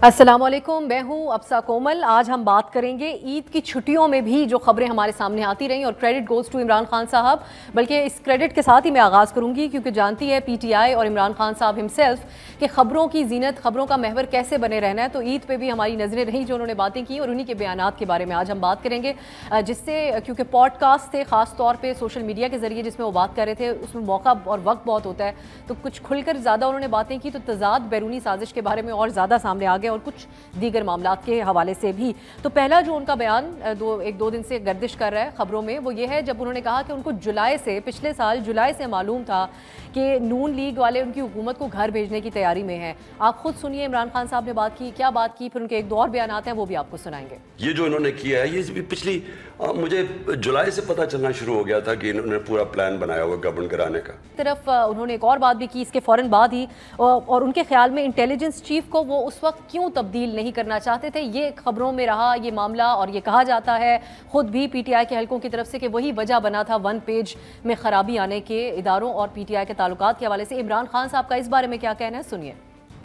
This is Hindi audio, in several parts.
अस्सलामुअलैकुम, मैं हूं अफसा कोमल। आज हम बात करेंगे ईद की छुट्टियों में भी जो खबरें हमारे सामने आती रहीं, और credit goes to Imran Khan Sahab. बल्कि इस क्रेडिट के साथ ही मैं आगाज़ करूंगी, क्योंकि जानती है पीटीआई और इमरान खान साहब हिमसेल्फ कि खबरों की जीनत, खबरों का महवर कैसे बने रहना है। तो ईद पे भी हमारी नज़रें रहीं जो उन्होंने बातें की, और उन्हीं के बयानात के बारे में आज हम बात करेंगे। जिससे क्योंकि पॉडकास्ट थे ख़ास तौर पर सोशल मीडिया के ज़रिए जिसमें वो बात कर रहे थे, उसमें मौका और वक्त बहुत होता है, तो कुछ खुलकर ज़्यादा उन्होंने बातें की, तो तजाद बैरूनी साजिश के बारे में और ज़्यादा सामने आ गया, और कुछ दीगर मामलात के हवाले से भी। तो पहला जो उनका बयान एक दो दिन से गर्दिश कर रहा है खबरों में, वो ये है जब उन्होंने कहा कि उनको पिछले साल जुलाई से मालूम था कि नून लीग वाले उनकी हुकूमत को घर भेजने की तैयारी में हैं। आप खुद सुनिए इमरान खान साहब ने बात की, क्या बात की, फिर उनके एक दो और बयान हैं वो भी आपको सुनाएंगे। ये जो इन्होंने किया है, ये पिछली मुझे जुलाई से पता चलना शुरू हो गया था कि इन्होंने पूरा प्लान बनाया हुआ गवर्नमेंट कराने का। तरफ उन्होंने एक और बात भी की इसके फौरन बाद ही, और उनके ख्याल में इंटेलिजेंस चीफ को वो उस वक्त क्यों तब्दील नहीं करना चाहते थे, ये खबरों में रहा ये मामला। और ये कहा जाता है खुद भी पीटीआई के हलकों की तरफ से कि वही वजह बना था वन पेज में खराबी आने के इदारों और पीटीआई के ताल्लुकात के हवाले से। इमरान खान साहब का इस बारे में क्या कहना है, सुनिए।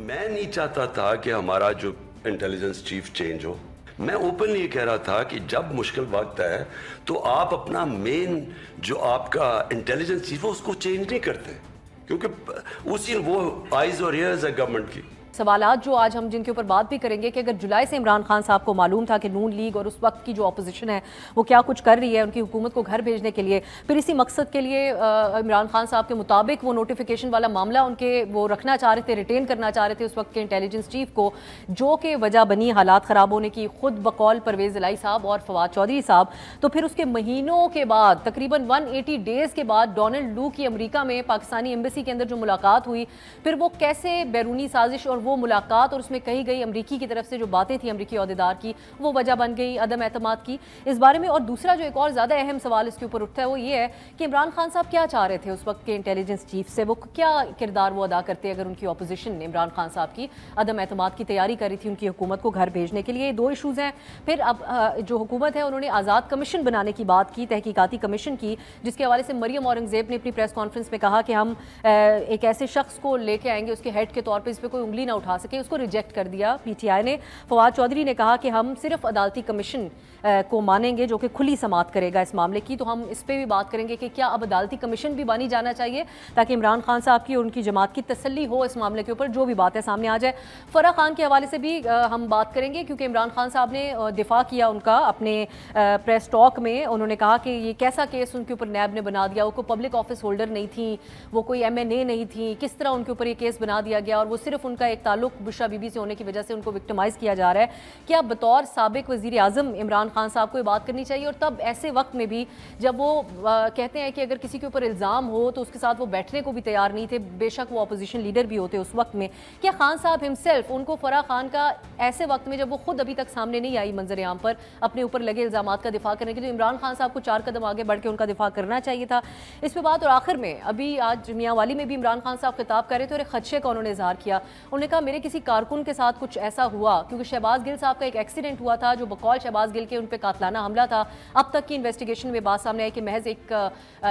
मैं नहीं चाहता था कि हमारा जो इंटेलिजेंस चीफ चेंज हो। मैं ओपनली ये कह रहा था कि जब मुश्किल वक्त है तो आप अपना मेन जो आपका इंटेलिजेंस चीफ है उसको चेंज नहीं करते, क्योंकि उसी वो आइज और ईयर्स है गवर्नमेंट की। सवालात जो आज हम जिनके ऊपर बात भी करेंगे कि अगर जुलाई से इमरान खान साहब को मालूम था कि नून लीग और उस वक्त की जो अपोजिशन है वो क्या कुछ कर रही है उनकी हुकूमत को घर भेजने के लिए, फिर इसी मकसद के लिए इमरान खान साहब के मुताबिक वो नोटिफिकेशन वाला मामला उनके वो रखना चाह रहे थे, रिटेन करना चाह रहे थे उस वक्त के इंटेलिजेंस चीफ को, जो कि वजह बनी हालात ख़राब होने की, खुद बकौल परवेज़ इलाही साहब और फवाद चौधरी साहब। तो फिर उसके महीनों के बाद, तकरीबन 180 डेज़ के बाद, डोनाल्ड लू की अमरीका में पाकिस्तानी एम्बेसी के अंदर जो मुलाकात हुई, फिर वो कैसे बैरूनी साजिश और वो मुलाकात और उसमें कही गई अमरीकी की तरफ से जो बातें थी अमरीकी अहदेदार की, वो वजह बन गई अदम एतमाद की इस बारे में। और दूसरा जो एक और ज़्यादा अहम सवाल इसके ऊपर उठता है वो ये है कि इमरान खान साहब क्या चाह रहे थे उस वक्त के इंटेलिजेंस चीफ से, वो क्या किरदार वो अदा करते अगर उनकी अपोजिशन इमरान खान साहब की अदम एतमाद की तैयारी करी थी उनकी हुकूमत को घर भेजने के लिए। दो इशूज़ हैं। फिर अब जो हुकूमत है उन्होंने आज़ाद कमीशन बनाने की बात की, तहकीकाती कमीशन की, जिसके हवाले से मरियम औरंगजेब ने अपनी प्रेस कॉन्फ्रेंस में कहा कि हम एक ऐसे शख्स को लेके आएंगे उसके हेड के तौर पर, इस पर कोई उंगली ना उठा सके, उसको रिजेक्ट कर दिया पीटीआई ने। फवाद चौधरी ने कहा कि हम सिर्फ अदालती कमीशन को मानेंगे जो कि खुली समाअत करेगा इस मामले की। तो हम इस पर भी बात करेंगे कि क्या अब अदालती कमीशन भी बनी जाना चाहिए ताकि इमरान खान साहब की और उनकी जमात की तसल्ली हो इस मामले के ऊपर, जो भी बात है सामने आ जाए। फराह खान के हवाले से भी हम बात करेंगे, क्योंकि इमरान खान साहब ने दिफा किया उनका अपने प्रेस टॉक में। उन्होंने कहा कि ये कैसा केस उनके ऊपर नैब ने बना दिया, वो कोई पब्लिक ऑफिस होल्डर नहीं थी, वो कोई MNA नहीं थी, किस तरह उनके ऊपर ये केस बना दिया गया, और वो सिर्फ उनका एक ताल्लुक बुशरा बीबी से होने की वजह से उनको विक्टिमाइज किया जा रहा है। क्या बतौर साबिक वज़ीर आज़म इमरान खान साहब को ये बात करनी चाहिए, और तब ऐसे वक्त में भी जब वो कहते हैं कि अगर किसी के ऊपर इल्ज़ाम हो तो उसके साथ वो बैठने को भी तैयार नहीं थे, बेशक वो अपोजिशन लीडर भी होते उस वक्त में। क्या खान साहब हिमसेल्फ उनको फराह खान का ऐसे वक्त में जब वो खुद अभी तक सामने नहीं आई मंजर आम पर अपने ऊपर लगे इल्ज़ामात का दिफा करने के लिए, इमरान खान साहब को 4 कदम आगे बढ़ के उनका दिफा करना चाहिए था इस पर बात। और आखिर में अभी आज मियाँ वाली में भी इमरान खान साहब खिताब कर रहे थे और एक खदशे का उन्होंने इजहार किया। उन्होंने कहा मेरे किसी कारकुन के साथ कुछ ऐसा हुआ, क्योंकि शहबाज गिल साहब का एक एक्सीडेंट हुआ था जो बकौल शहबाज गिल के उन पर कातलाना हमला था। अब तक की इन्वेस्टिगेशन में बात सामने आई कि महज एक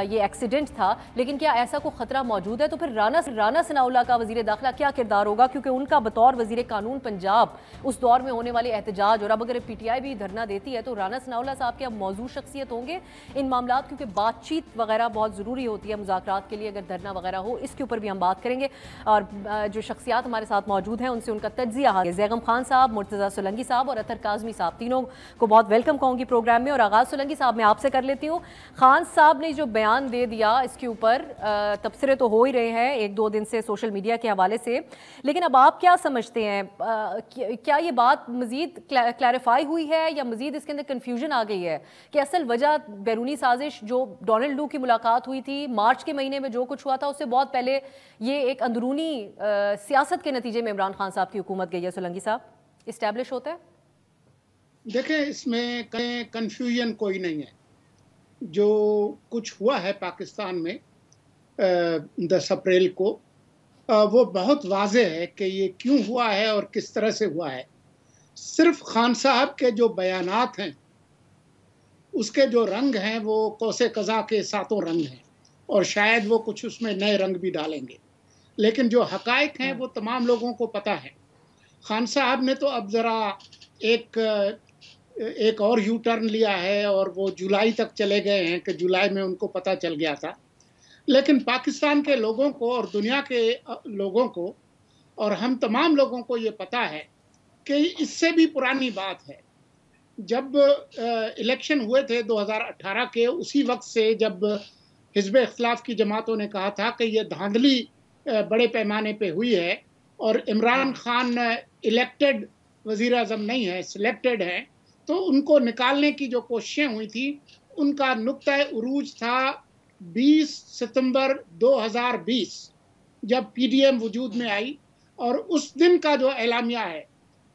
ये एक्सीडेंट था, लेकिन क्या ऐसा कोई खतरा मौजूद है? तो फिर राना सनाउल्लाह का वजीर दाखिला क्या किरदार होगा, क्योंकि उनका बतौर वजीर कानून पंजाब उस दौर में होने वाले एहतजाज, और अब अगर पीटीआई भी धरना देती है तो राना सनाउल्लाह साहब के अब मौजूद शख्सियत होंगे इन मामलात, क्योंकि बातचीत वगैरह बहुत ज़रूरी होती है मुज़ाकरात के लिए, अगर धरना वगैरह हो। इसके ऊपर भी हम बात करेंगे, और जो शख्सियात हमारे साथ मौजूद हैं उनसे उनका तज्जिया है। जैगम खान साहब, मुर्तज़ा सोलंकी साहब और अतर काज़मी साहब, तीनों को बहुत वेलकम कहूँगी प्रोग्राम में। और आगाज़ सोलंकी साहब मैं आपसे कर लेती हूँ। खान साहब ने जो बयान दे दिया इसके ऊपर तबसरे तो हो ही रहे हैं एक दो दिन से सोशल मीडिया के हवाले से, लेकिन अब आप क्या समझते हैं, क्या ये बात मज़ीद क्लैरिफाई हुई है या मज़ीद इसके अंदर कन्फ्यूजन आ गई है कि असल वजह बैरूनी साजिश जो डोनाल्ड लू की मुलाकात हुई थी मार्च के महीने में, जो कुछ हुआ था उससे बहुत पहले ये एक अंदरूनी सियासत के नतीजे में इमरान खान साहब की हुकूमत गई है? सोलंकी साहब, इस्टेब्लिश होता है? देखें, इसमें कन्फ्यूजन कोई नहीं है। जो कुछ हुआ है पाकिस्तान में 10 अप्रैल को, वो बहुत वाज़े है कि ये क्यों हुआ है और किस तरह से हुआ है। सिर्फ खान साहब के जो बयानात हैं उसके जो रंग हैं वो कौसे कज़ा के 7 रंग हैं, और शायद वो कुछ उसमें नए रंग भी डालेंगे, लेकिन जो हकायक हैं वो तमाम लोगों को पता है। खान साहब ने तो अब ज़रा एक और यू टर्न लिया है और वो जुलाई तक चले गए हैं कि जुलाई में उनको पता चल गया था। लेकिन पाकिस्तान के लोगों को और दुनिया के लोगों को और हम तमाम लोगों को ये पता है कि इससे भी पुरानी बात है। जब इलेक्शन हुए थे 2018 के, उसी वक्त से जब हिज़्ब इख्तिलाफ की जमातों ने कहा था कि ये धांधली बड़े पैमाने पे हुई है और इमरान खान इलेक्टेड वज़ीर आज़म नहीं है, सिलेक्टेड हैं, तो उनको निकालने की जो कोशिशें हुई थी उनका नुक्ता उरूज था 20 सितंबर 2020 जब पीडीएम वजूद में आई। और उस दिन का जो एलामिया है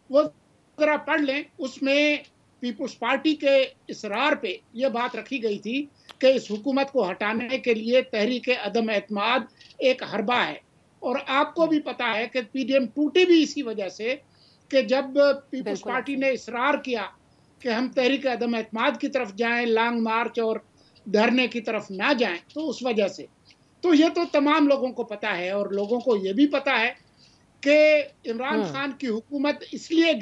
वो ज़रा पढ़ लें। उसमें पीपुल्स पार्टी के इसरार पे ये बात रखी गई थी कि इस हुकूमत को हटाने के लिए तहरीक अदम एतमाद एक हरबा है। और आपको भी पता है कि पीडीएम टूटी भी इसी वजह से कि जब पीपुल्स पार्टी ने इसरार किया कि हम तहरीक अदम एतमाद की तरफ जाएं, लॉन्ग मार्च और धरने की तरफ ना जाएं, तो उस वजह से। तो ये तो तमाम लोगों को पता है और लोगों को ये भी पता है कि इमरान खान की हुकूमत इसलिए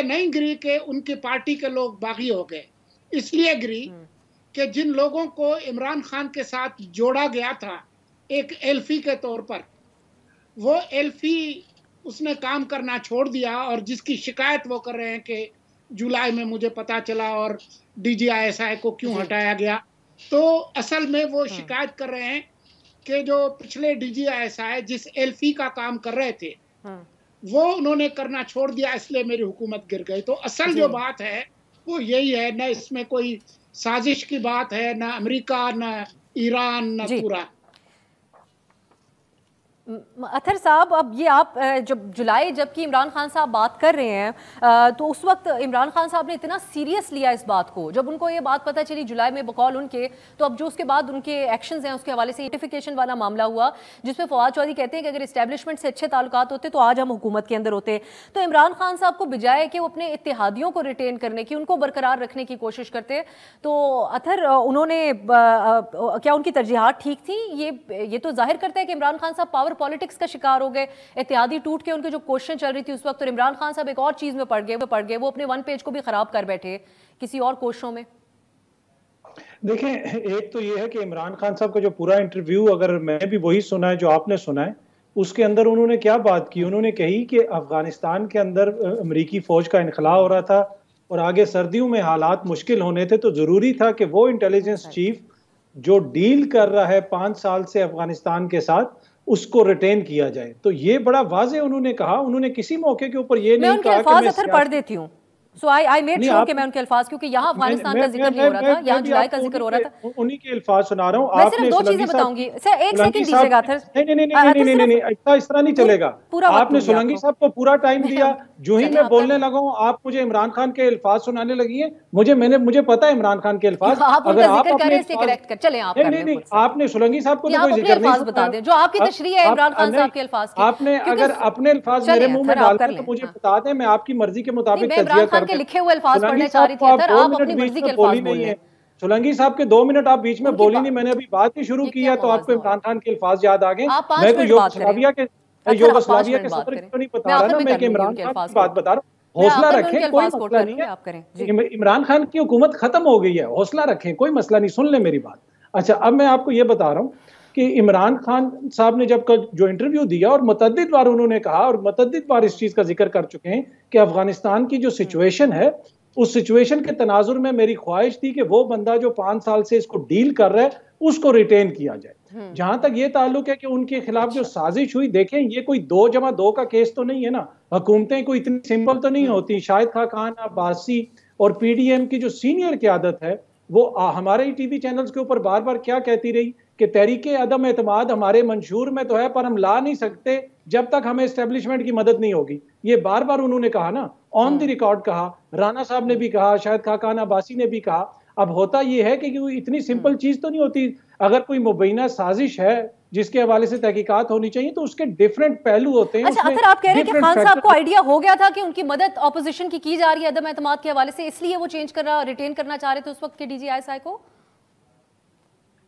नहीं गिरी कि उनकी पार्टी के लोग बागी हो गए, इसलिए गिरी कि जिन लोगों को इमरान खान के साथ जोड़ा गया था एक एल्फी के तौर पर, वो एल्फी उसने काम करना छोड़ दिया और जिसकी शिकायत वो कर रहे हैं कि जुलाई में मुझे पता चला और DGISI को क्यों हटाया गया। तो असल में वो शिकायत कर रहे हैं कि जो पिछले DGISI जिस एल्फी का काम कर रहे थे वो उन्होंने करना छोड़ दिया, इसलिए मेरी हुकूमत गिर गई। तो असल जो बात है वो यही है, न इसमें कोई साजिश की बात है, न अमेरिका, न ईरान, न पूरा। अतहर साहब, अब ये आप जब जुलाई जबकि इमरान खान साहब बात कर रहे हैं तो उस वक्त इमरान खान साहब ने इतना सीरियस लिया इस बात को, जब उनको ये बात पता चली जुलाई में बकौल उनके, तो अब जो उसके बाद उनके एक्शंस हैं उसके हवाले से नोटिफिकेशन वाला मामला हुआ जिसमें फवाद चौधरी कहते हैं कि अगर इस्टेब्लिशमेंट से अच्छे ताल्लुकात होते तो आज हम हुकूमत के अंदर होते। तो इमरान खान साहब को बजाय कि वो अपने इत्तेहादियों को रिटेन करने की, उनको बरकरार रखने की कोशिश करते, तो अतहर उन्होंने क्या उनकी तरजीहात ठीक थी? ये तो जाहिर करता है कि इमरान खान साहब पावर पॉलिटिक्स का शिकार हो गए, इत्तेहादी टूट के उनके जो क्वेश्चन चल रही थी उस वक्त, और इमरान खान साहब एक और चीज में पड़ गए, वो अपने वन पेज को भी खराब कर बैठे किसी और कोशिशों में। देखें, एक तो ये है कि इमरान खान साहब का जो पूरा इंटरव्यू, अगर मैं भी वही सुना है जो आपने सुना है, उसके अंदर उन्होंने क्या बात की, उन्होंने कही कि अफगानिस्तान के अंदर अमेरिकी फौज का इनखला हो रहा था और आगे सर्दियों में हालात मुश्किल होने थे, तो जरूरी था कि वो इंटेलिजेंस चीफ जो डील कर रहा है 5 साल से अफगानिस्तान के साथ, उसको रिटेन किया जाए। तो ये बड़ा वाजे उन्होंने कहा। उन्होंने किसी मौके के ऊपर ये नहीं कहा कि मैं पढ़ देती हूँ। So I made sure कि मैं उनके अल्फाज, क्योंकि यहाँ अफगानिस्तान का जिक्र नहीं हो रहा था, यहाँ जुलाई का जिक्र हो रहा था, उन्हीं के अल्फाज सुना रहा हूँ। मैं सिर्फ 2 चीजें बताऊंगी सर, एक सेकंड दीजिएगा। नहीं, इस तरह नहीं चलेगा। आपने सोलंकी साहब को पूरा टाइम दिया, जो ही मैं बोलने लगा हूँ आप मुझे इमरान खान के अल्फाज सुनाने लगी है। मुझे पता है इमरान खान के अल्फाज, अगर आप नहीं, आपने सोलंकी साहब को कोई जिक्र नहीं बता दें जो आपकी तशरीह है इमरान खान साहब के अल्फाज, आपने अगर अपने अल्फाज मेरे मुंह में डालकर तो मुझे बता दें, मैं आपकी मर्जी के मुताबिक तज्जिया कर लिखे हुए अल्फाज पढ़ने चाह रही थी। आप अपनी मर्जी के अल्फाज बोल रहे हैं। सोलंकी साहब के 2 मिनट आप बीच में बोली नहीं, मैंने अभी बात ही शुरू किया तो आपको इमरान खान के अल्फाज याद आ गए। मैं तो योगोस्लाविया के सदर को नहीं बता रहा ना, मैं इमरान खान की बात बता रहा हूँ। हौसला रखें, कोई मसला नहीं है। इमरान खान की हुकूमत खत्म हो गई है, हौसला रखें, कोई मसला नहीं। सुन ले मेरी बात। अच्छा, अब मैं आपको ये बता रहा हूँ कि इमरान खान साहब ने जब कल जो इंटरव्यू दिया और मुतअद्दिद बार उन्होंने कहा और मुतअद्दिद बार इस चीज का जिक्र कर चुके हैं कि अफगानिस्तान की जो सिचुएशन है, उस सिचुएशन के तनाजुर में मेरी ख्वाहिश थी कि वो बंदा जो 5 साल से इसको डील कर रहा है उसको रिटेन किया जाए। जहां तक ये ताल्लुक है कि उनके खिलाफ जो साजिश हुई, देखें ये कोई 2+2 का केस तो नहीं है ना, हुकूमतें कोई इतनी सिंपल तो नहीं होती। शाहिद खान अब्बासी और पीडीएम की जो सीनियर क़यादत है वो हमारे ही टीवी चैनल्स के ऊपर बार बार क्या कहती रही कि तहरीके अदम एतमाद हमारे मंशूर में तो है पर हम ला नहीं सकते जब तक हमें एस्टेब्लिशमेंट की मदद नहीं होगी। ये बार बार उन्होंने कहा ना, ऑन द रिकॉर्ड कहा, राना साहब ने भी कहा, शायद खान अब्बासी ने भी कहा। अब होता यह है कि इतनी सिंपल चीज तो नहीं होती। अगर कोई मुबैना साजिश है जिसके हवाले से तहकीकात होनी चाहिए तो उसके डिफरेंट पहलू होते हैं। अच्छा, अगर आप कह रहे हैं कि खान साहब को आइडिया हो गया था कि उनकी मदद ऑपोजिशन की जा रही है अदम एतमाद के हवाले से, इसलिए वो चेंज कर रहा, रिटेन करना चाह रहे थे उस वक्त के DGISI को?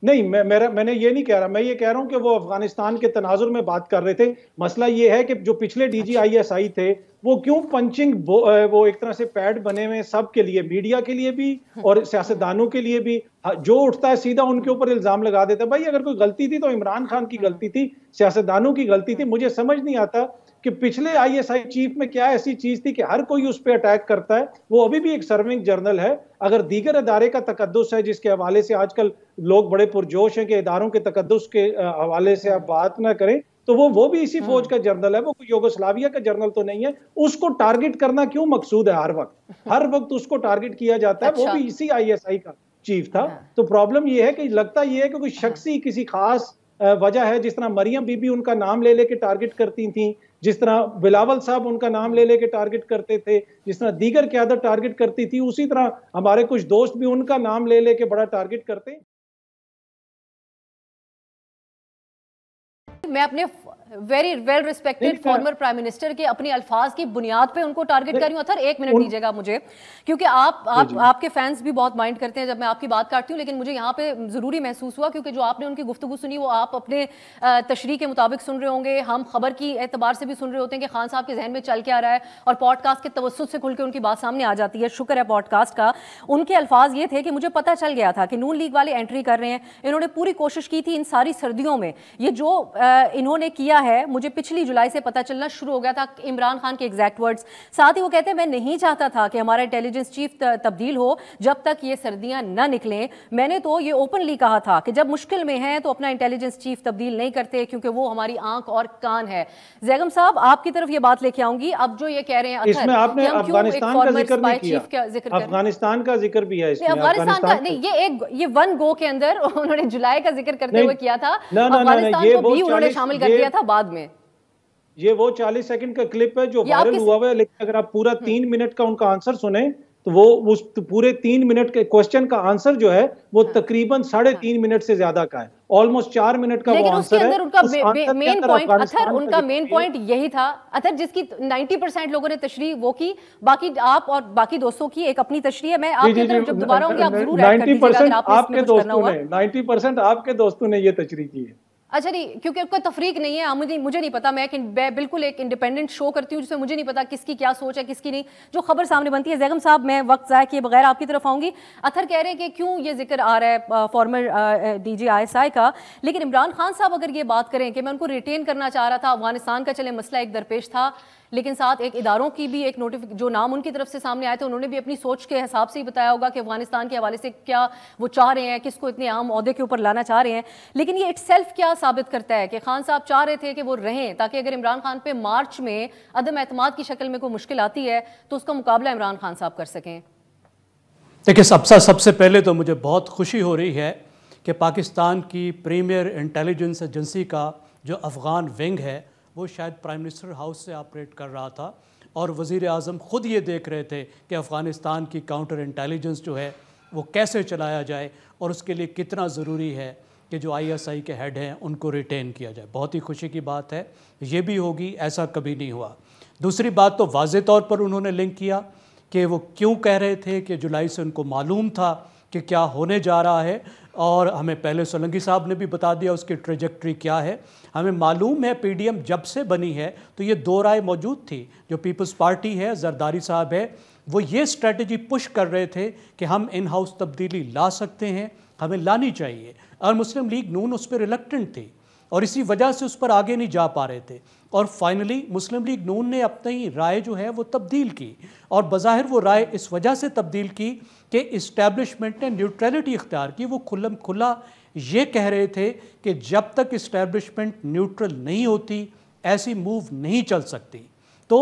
नहीं, मैंने ये नहीं कह रहा, मैं ये कह रहा हूं कि वो अफगानिस्तान के तनाजुर में बात कर रहे थे। मसला ये है कि जो पिछले DGISI थे वो क्यों पंचिंग वो एक तरह से पैड बने हुए सब के लिए, मीडिया के लिए भी और सियासतदानों के लिए भी, जो उठता है सीधा उनके ऊपर इल्जाम लगा देता है। भाई अगर कोई गलती थी तो इमरान खान की गलती थी, सियासतदानों की गलती थी। मुझे समझ नहीं आता कि पिछले ISI चीफ में क्या ऐसी चीज थी कि हर कोई उस पर अटैक करता है। वो अभी भी एक सर्विंग जर्नल है। अगर दीगर इदारे का तकद्दुस है, जिसके हवाले से आजकल लोग बड़े पुरजोश हैं कि इदारों के तकद्दुस के हवाले से आप बात ना करें, तो वो भी इसी फौज का जर्नल है, वो कोई यूगोस्लाविया का जर्नल तो नहीं है। उसको टारगेट करना क्यों मकसूद है? हर वक्त उसको टारगेट किया जाता है। वो भी इसी ISI का चीफ था। तो प्रॉब्लम ये है कि लगता ये है कि कोई शख्सी किसी खास वजह है, जिस तरह मरियम बीबी उनका नाम ले लेके टारगेट करती थी, जिस तरह बिलावल साहब उनका नाम ले लेके टारगेट करते थे, जिस तरह दीगर क़यादत टारगेट करती थी, उसी तरह हमारे कुछ दोस्त भी उनका नाम ले लेके बड़ा टारगेट करते। मैं अपने very well respected former prime minister के अपने अल्फाज की बुनियाद पे उनको टारगेट कर रही हूं। अथर एक मिनट दीजिएगा मुझे, क्योंकि आपके फैंस भी बहुत माइंड करते हैं जब मैं आपकी बात काटती हूँ, लेकिन मुझे यहाँ पे जरूरी महसूस हुआ क्योंकि जो आपने उनकी गुफ्तगू सुनी वो आप अपने तशरीह के मुताबिक सुन रहे होंगे, हम खबर की एतबार से भी सुन रहे होते हैं कि खान साहब के जहन में चल क्या रहा है, और पॉडकास्ट के तवस्सुत से खुल के उनकी बात सामने आ जाती है। शुक्र है पॉडकास्ट का। उनके अल्फाज ये थे कि मुझे पता चल गया था कि नून लीग वाले एंट्री कर रहे हैं। इन्होंने पूरी कोशिश की थी इन सारी सर्दियों में, ये जो इन्होंने किया है मुझे पिछली जुलाई से पता चलना शुरू हो गया था। इमरान खान के एग्जैक्ट वर्ड्स, साथ ही वो कहते हैं मैं नहीं चाहता था कि हमारा इंटेलिजेंस चीफ तब्दील हो जब तक ये सर्दियां न निकलें। मैंने तो ये ओपनली कहा था कि जब मुश्किल में है तो अपना इंटेलिजेंस चीफ तब्दील नहीं करते, क्योंकि वो हमारी आंख और कान है। जैगम साहब आपकी तरफ ये बात लेके आउंगी। अब जो ये कह रहे हैं इसमें आपने अफगानिस्तान का जिक्र नहीं किया, अफगानिस्तान का जिक्र भी है इसमें। अफगानिस्तान का नहीं, ये वन गो के अंदर उन्होंने जुलाई का जिक्र करते हुए किया था, अफगानिस्तान को भी उन्होंने शामिल कर दिया था बाद में। ये वो 40 सेकंड का क्लिप है जो वायरल हुआ है, लेकिन अगर आप पूरा 3 मिनट का उनका आंसर सुने तो वो उस पूरे 3 मिनट के क्वेश्चन का आंसर जो है वो तकरीबन 3.5 मिनट से ज्यादा का है। ऑलमोस्ट 4 मिनट का वो आंसर है। उनका मेन पॉइंट अथर, उनका मेन पॉइंट यही था अथर, जिसकी 90% लोगों ने तशरीह वो की, बाकी आप और बाकी दोस्तों की एक अपनी तशरीह है। मैं आपकी तरफ जब दोबारा होंगे आप जरूर ऐड कर दीजिएगा। 90% आपके दोस्तों ने ये तशरीह की है। अच्छा नहीं, क्योंकि कोई तफरीक नहीं है, मुझे नहीं पता। मैं बिल्कुल एक इंडिपेंडेंट शो करती हूँ जिसमें मुझे नहीं पता किसकी क्या सोच है किसकी नहीं, जो खबर सामने बनती है। जैगम साहब मैं वक्त ज़ाया किए बगैर आपकी तरफ आऊँगी। अथर कह रहे हैं कि क्यों ये जिक्र आ रहा है फॉर्मर DGISI का, लेकिन इमरान खान साहब अगर ये बात करें कि मैं उनको रिटेन करना चाह रहा था, अफगानिस्तान का चले मसला एक दरपेश था, लेकिन साथ एक इदारों की भी एक जो नाम उनकी तरफ से सामने आए थे उन्होंने भी अपनी सोच के हिसाब से ही बताया होगा कि अफगानिस्तान के हवाले से क्या वो चाह रहे हैं, किसको इतने अहम ओहदे के ऊपर लाना चाह रहे हैं। लेकिन ये इटसेल्फ क्या साबित करता है कि खान साहब चाह रहे थे कि वो रहें, ताकि अगर इमरान खान पे मार्च में अदम एतमाद की शक्ल में कोई मुश्किल आती है तो उसका मुकाबला इमरान खान साहब कर सकें। देखिए सबसे पहले तो मुझे बहुत खुशी हो रही है कि पाकिस्तान की प्रीमियर इंटेलिजेंस एजेंसी का जो अफ़गान विंग है वो शायद प्राइम मिनिस्टर हाउस से ऑपरेट कर रहा था, और वज़ीर आज़म ख़ुद ये देख रहे थे कि अफ़गानिस्तान की काउंटर इंटेलिजेंस जो है वो कैसे चलाया जाए और उसके लिए कितना ज़रूरी है कि जो ISI के हेड हैं उनको रिटेन किया जाए। बहुत ही खुशी की बात है, ये भी होगी, ऐसा कभी नहीं हुआ। दूसरी बात तो वाज़े तौर पर उन्होंने लिंक किया कि वो क्यों कह रहे थे कि जुलाई से उनको मालूम था कि क्या होने जा रहा है, और हमें पहले सोलंकी साहब ने भी बता दिया उसकी ट्रेजेक्ट्री क्या है। हमें मालूम है PDM जब से बनी है तो ये दो राय मौजूद थी। जो पीपल्स पार्टी है, जरदारी साहब है, वो ये स्ट्रेटजी पुश कर रहे थे कि हम इन हाउस तब्दीली ला सकते हैं, हमें लानी चाहिए, और मुस्लिम लीग नून उस पर रिलक्टेंट थी और इसी वजह से उस पर आगे नहीं जा पा रहे थे। और फाइनली मुस्लिम लीग नून ने अपनी राय जो है वो तब्दील की, और बज़ाहिर वो राय इस वजह से तब्दील की कि इस्टेब्लिशमेंट ने न्यूट्रलिटी इख्तियार की। वो खुल्लम खुला ये कह रहे थे कि जब तक इस्टेब्लिशमेंट न्यूट्रल नहीं होती ऐसी मूव नहीं चल सकती। तो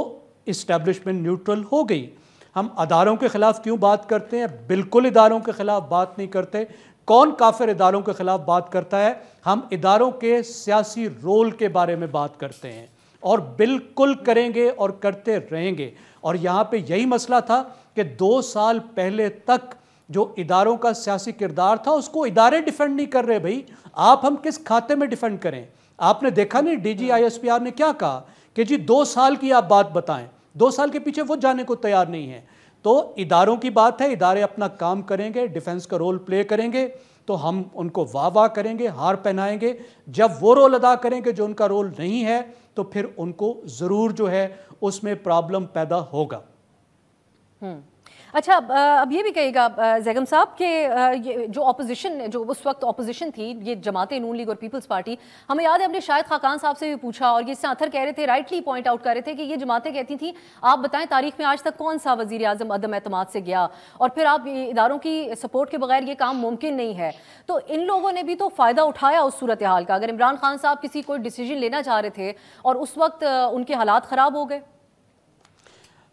इस्टेब्लिशमेंट न्यूट्रल हो गई। हम अदारों के ख़िलाफ़ क्यों बात करते हैं? बिल्कुल इदारों के ख़िलाफ़ बात नहीं करते। कौन काफिर इदारों के ख़िलाफ़ बात करता है? हम इदारों के सियासी रोल के बारे में बात करते हैं, और बिल्कुल करेंगे और करते रहेंगे। और यहाँ पे यही मसला था कि 2 साल पहले तक जो इदारों का सियासी किरदार था उसको इदारे डिफेंड नहीं कर रहे। भाई आप हम किस खाते में डिफेंड करें? आपने देखा नहीं DG-ISPR ने क्या कहा कि जी 2 साल की आप बात बताएं, 2 साल के पीछे वो जाने को तैयार नहीं है। तो इदारों की बात है, इदारे अपना काम करेंगे, डिफेंस का रोल प्ले करेंगे तो हम उनको वाह वाह करेंगे, हार पहनाएंगे। जब वो रोल अदा करेंगे जो उनका रोल नहीं है तो फिर उनको ज़रूर जो है उसमें प्रॉब्लम पैदा होगा। अच्छा, अब ये भी कहिएगा जैगम साहब कि ये जो ऑपोजिशन, जो उस वक्त ऑपोजिशन थी, ये जमात नून लीग और पीपल्स पार्टी, हमें याद है हमने शायद खाकान साहब से भी पूछा और ये अथर कह रहे थे, राइटली पॉइंट आउट कर रहे थे कि ये जमातें कहती थी आप बताएं तारीख में आज तक कौन सा वज़ीर आज़म अदम एतमाद से गया, और फिर आप इदारों की सपोर्ट के बगैर ये काम मुमकिन नहीं है। तो इन लोगों ने भी तो फ़ायदा उठाया उस सूरत हाल का। अगर इमरान खान साहब किसी कोई डिसीजन लेना चाह रहे थे और उस वक्त उनके हालात ख़राब हो गए।